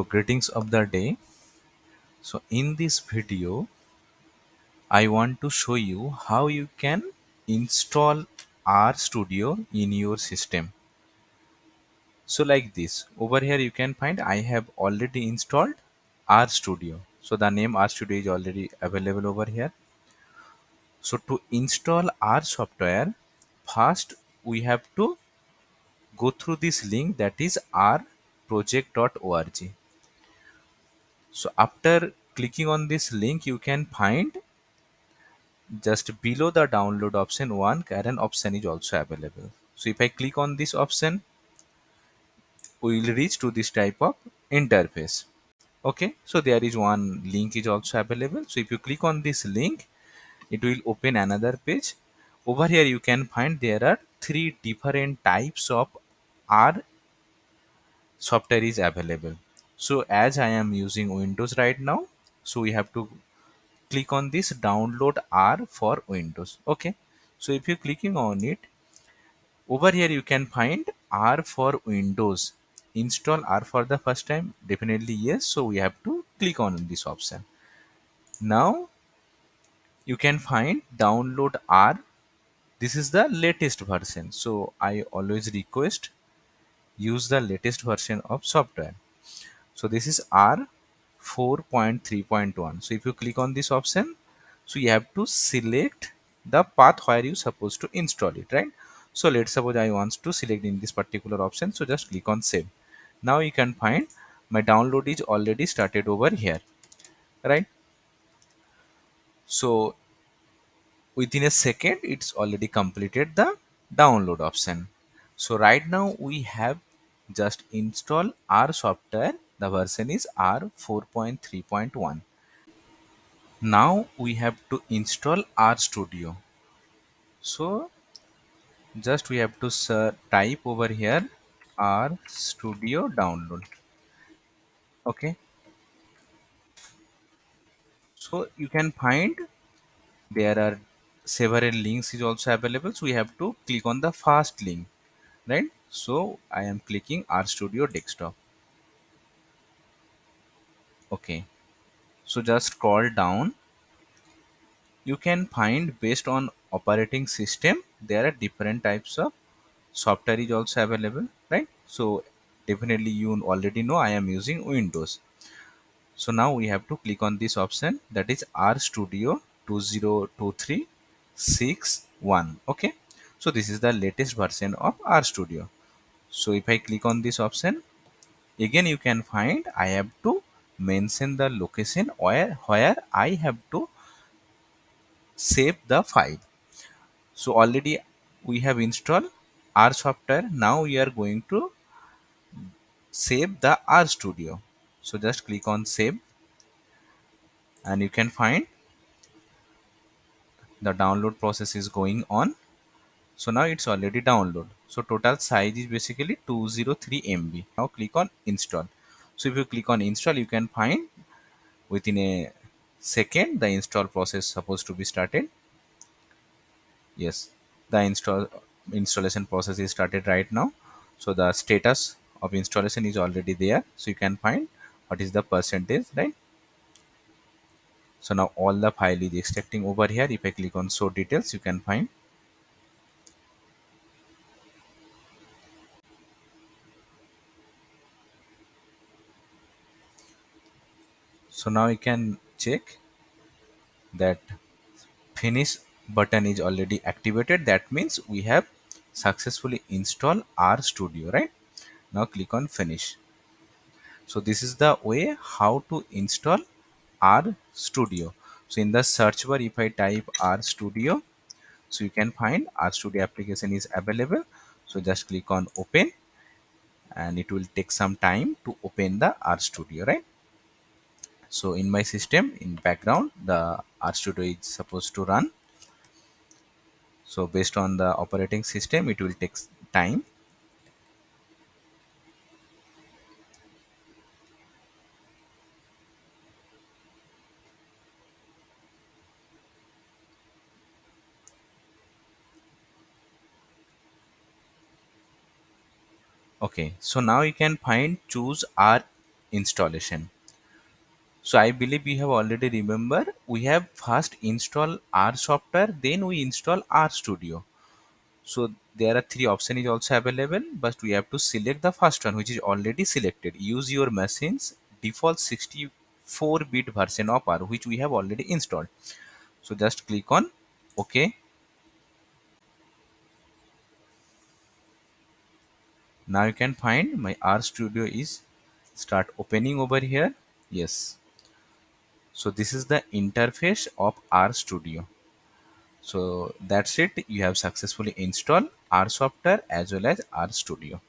Greetings of the day. So in this video I want to show you how you can install RStudio in your system. So like this, over here you can find I have already installed RStudio. So the name RStudio is already available over here. So to install R software, first we have to go through this link, that is rproject.org. So after clicking on this link, you can find just below the download option one current option is also available. So if I click on this option, we will reach to this type of interface. Okay, so there is one link is also available. So if you click on this link, it will open another page. Over here you can find there are three different types of R software is available. So as I am using Windows right now, so we have to click on this download R for Windows. Okay, so if you clicking on it, over here you can find R for Windows. Install R for the first time, definitely yes. So we have to click on this option. Now you can find download R. This is the latest version, so I always request use the latest version of software. So this is R 4.3.1. So if you click on this option, so you have to select the path where you supposed to install it, right? So let's suppose I want to select in this particular option, so just click on save. Now you can find my download is already started over here, right? So within a second it's already completed the download option. So right now we have just install our software. The version is R 4.3.1. Now we have to install RStudio. So just we have to type over here RStudio download. Okay, so you can find there are several links is also available. So we have to click on the first link, right? So I am clicking RStudio desktop. Okay, so just scroll down. You can find based on operating system there are different types of software is also available, right? So definitely you already know I am using Windows. So now we have to click on this option, that is RStudio 202361. Okay, so this is the latest version of RStudio. So if I click on this option, again you can find I have to mention the location where I have to save the file. So already we have installed R software. Now we are going to save the RStudio. So just click on save and you can find the download process is going on. So now it's already download. So total size is basically 203 MB. Now click on install. So if you click on install, you can find within a second the install process supposed to be started. Yes, the installation process is started right now. So the status of installation is already there. So you can find what is the percentage, right? So now all the file is extracting over here. If I click on show details, you can find. So now you can check that finish button is already activated. That means we have successfully installed RStudio, right? Now click on finish. So this is the way how to install RStudio. So in the search bar, if I type RStudio, so you can find RStudio application is available. So just click on open and it will take some time to open the RStudio, right? So in my system in background the RStudio is supposed to run. So based on the operating system it will take time. Okay, so now you can find choose R installation. So I believe we have already remember we have first install R software, then we install R Studio. So there are three options is also available, but we have to select the first one which is already selected. Use your machine's default 64-bit version of R which we have already installed. So just click on OK. Now you can find my R Studio is start opening over here. Yes. So this is the interface of R Studio. So that's it. You have successfully installed R software as well as R Studio.